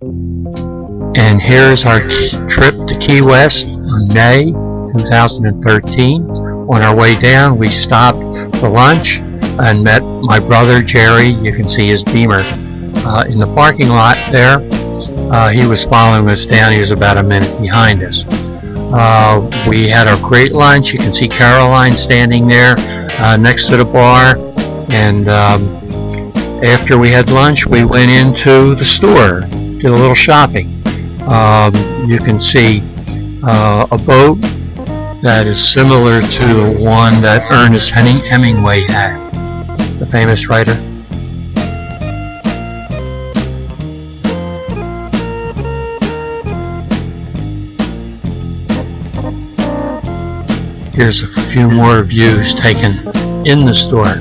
And here's our trip to Key West in May 2013. On our way down, we stopped for lunch and met my brother Jerry. You can see his Beamer in the parking lot there. He was following us down. He was about a minute behind us. We had a great lunch. You can see Caroline standing there next to the bar. And after we had lunch, we went into the store, did a little shopping. You can see a boat that is similar to the one that Ernest Hemingway had, the famous writer. Here's a few more views taken in the store.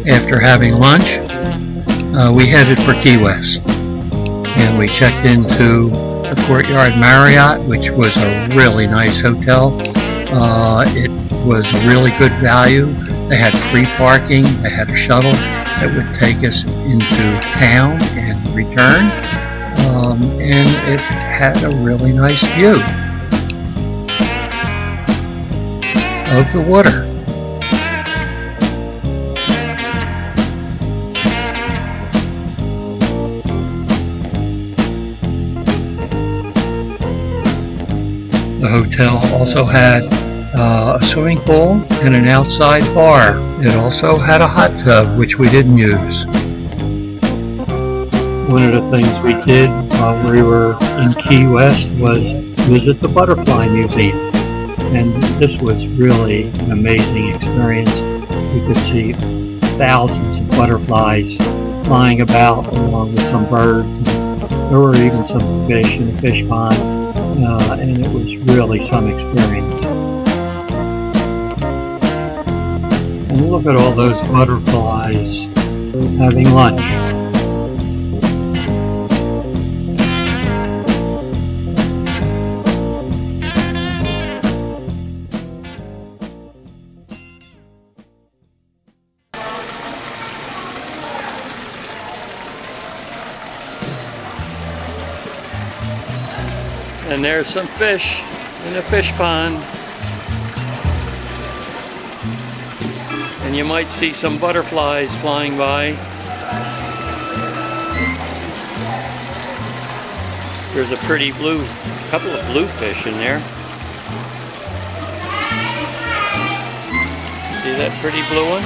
After having lunch, we headed for Key West, and we checked into the Courtyard Marriott, which was a really nice hotel. It was really good value. They had free parking. They had a shuttle that would take us into town and return, and it had a really nice view of the water. The hotel also had a swimming pool and an outside bar. It also had a hot tub, which we didn't use. One of the things we did while we were in Key West was visit the Butterfly Museum. And this was really an amazing experience. You could see thousands of butterflies flying about along with some birds. And there were even some fish in the fish pond. And it was really some experience. And look at all those butterflies having lunch. And there's some fish in the fish pond. And you might see some butterflies flying by. There's a pretty couple of blue fish in there. See that pretty blue one?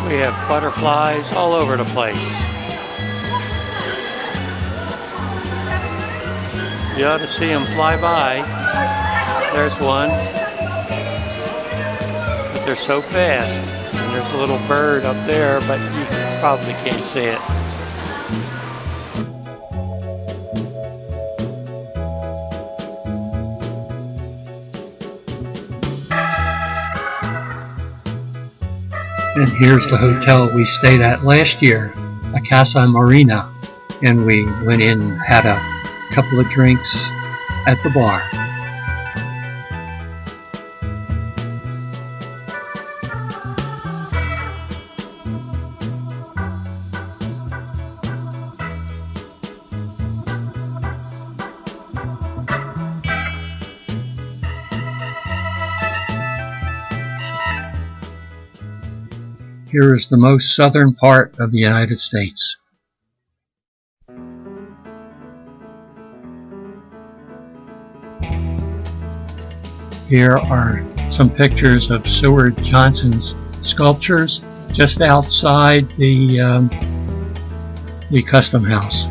We have butterflies all over the place. You ought to see them fly by. There's one. But they're so fast. And there's a little bird up there, but you probably can't see it. And here's the hotel we stayed at last year, a Casa Marina. And we went in and had a couple of drinks at the bar. Here is the most southern part of the United States. Here are some pictures of Seward Johnson's sculptures just outside the Custom House.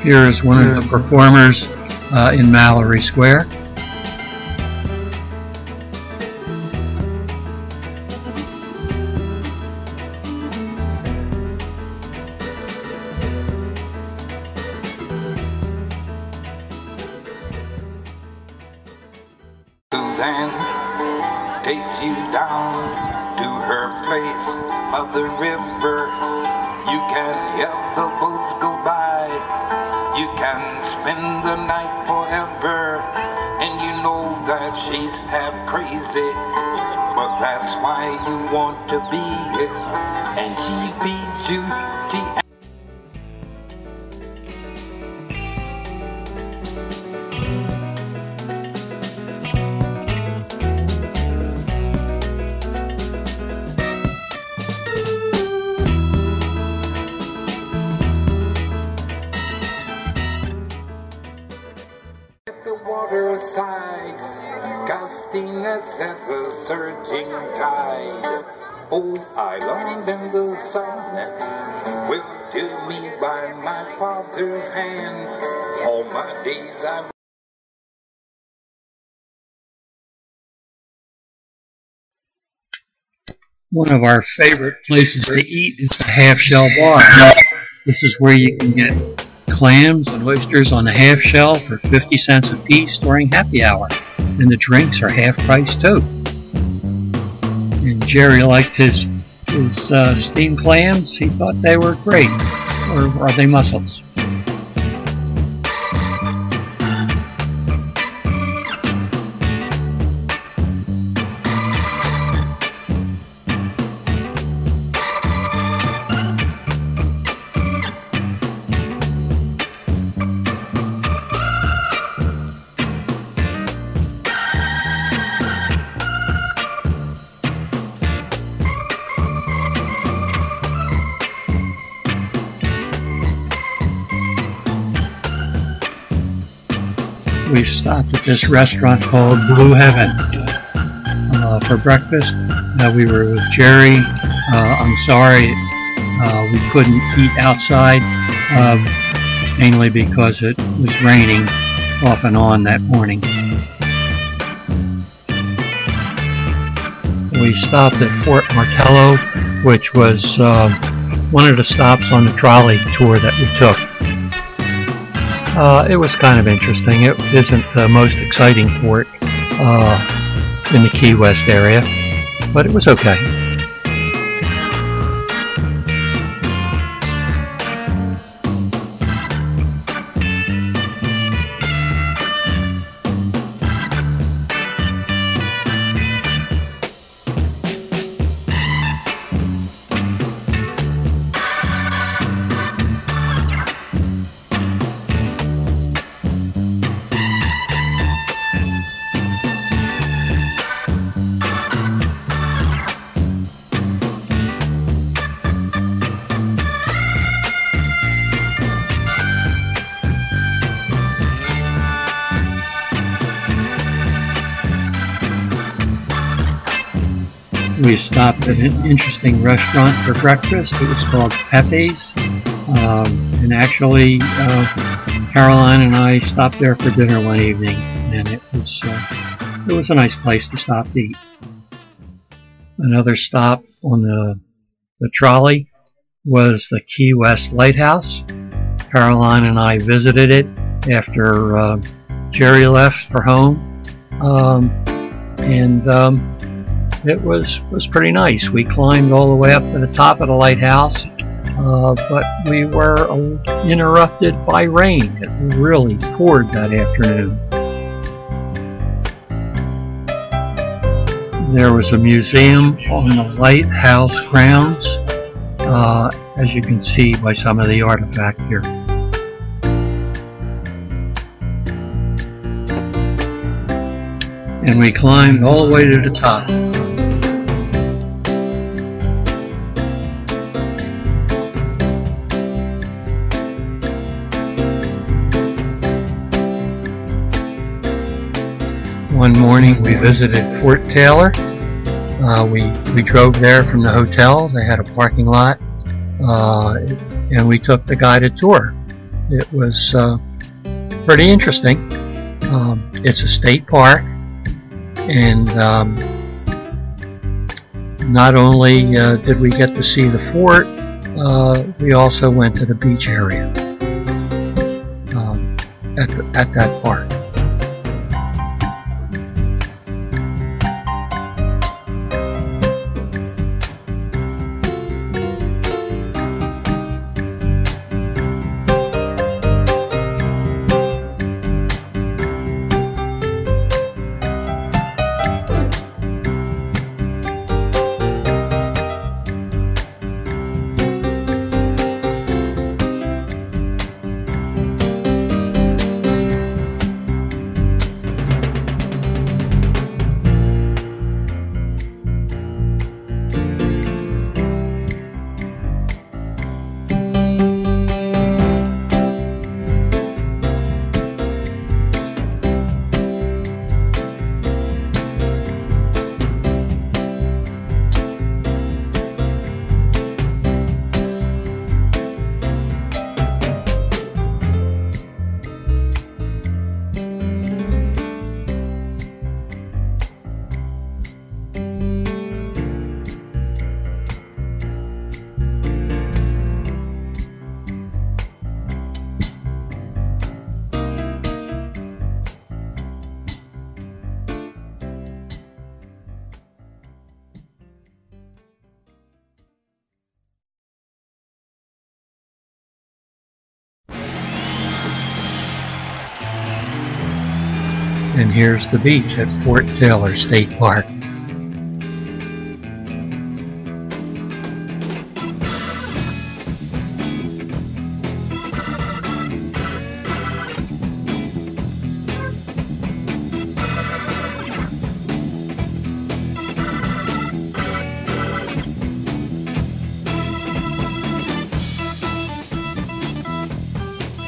Here is one of the performers in Mallory Square. Suzanne takes you down to her place of the river. You can help the boats go by. You can spend the night forever, and you know that she's half crazy, but that's why you want to be here, and she feeds you tea. Waterside, casting nets at the surging tide. Oh, I longed in the sun, with to me by my father's hand. All my days I. One of our favorite places to eat is the Half Shell Bar. This is where you can get clams and oysters on a half shell for 50 cents a piece during happy hour, and the drinks are half price too. And Jerry liked his steamed clams. He thought they were great. Or are they mussels? We stopped at this restaurant called Blue Heaven for breakfast. We were with Jerry. I'm sorry we couldn't eat outside, mainly because it was raining off and on that morning. We stopped at Fort Martello, which was one of the stops on the trolley tour that we took. It was kind of interesting. It isn't the most exciting port in the Key West area, but it was okay. We stopped at an interesting restaurant for breakfast. It was called Pepe's, and actually Caroline and I stopped there for dinner one evening, and it was a nice place to stop to eat. Another stop on the trolley was the Key West Lighthouse. Caroline and I visited it after Jerry left for home, and it was pretty nice. We climbed all the way up to the top of the lighthouse, but we were interrupted by rain. It really poured that afternoon. There was a museum on the lighthouse grounds, as you can see by some of the artifact here. And we climbed all the way to the top. One morning we visited Fort Taylor. We drove there from the hotel. They had a parking lot, and we took the guided tour. It was pretty interesting. It's a state park, and not only did we get to see the fort, we also went to the beach area at that park. And here's the beach at Fort Taylor State Park.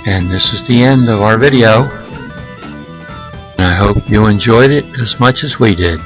And this is the end of our video. I hope you enjoyed it as much as we did.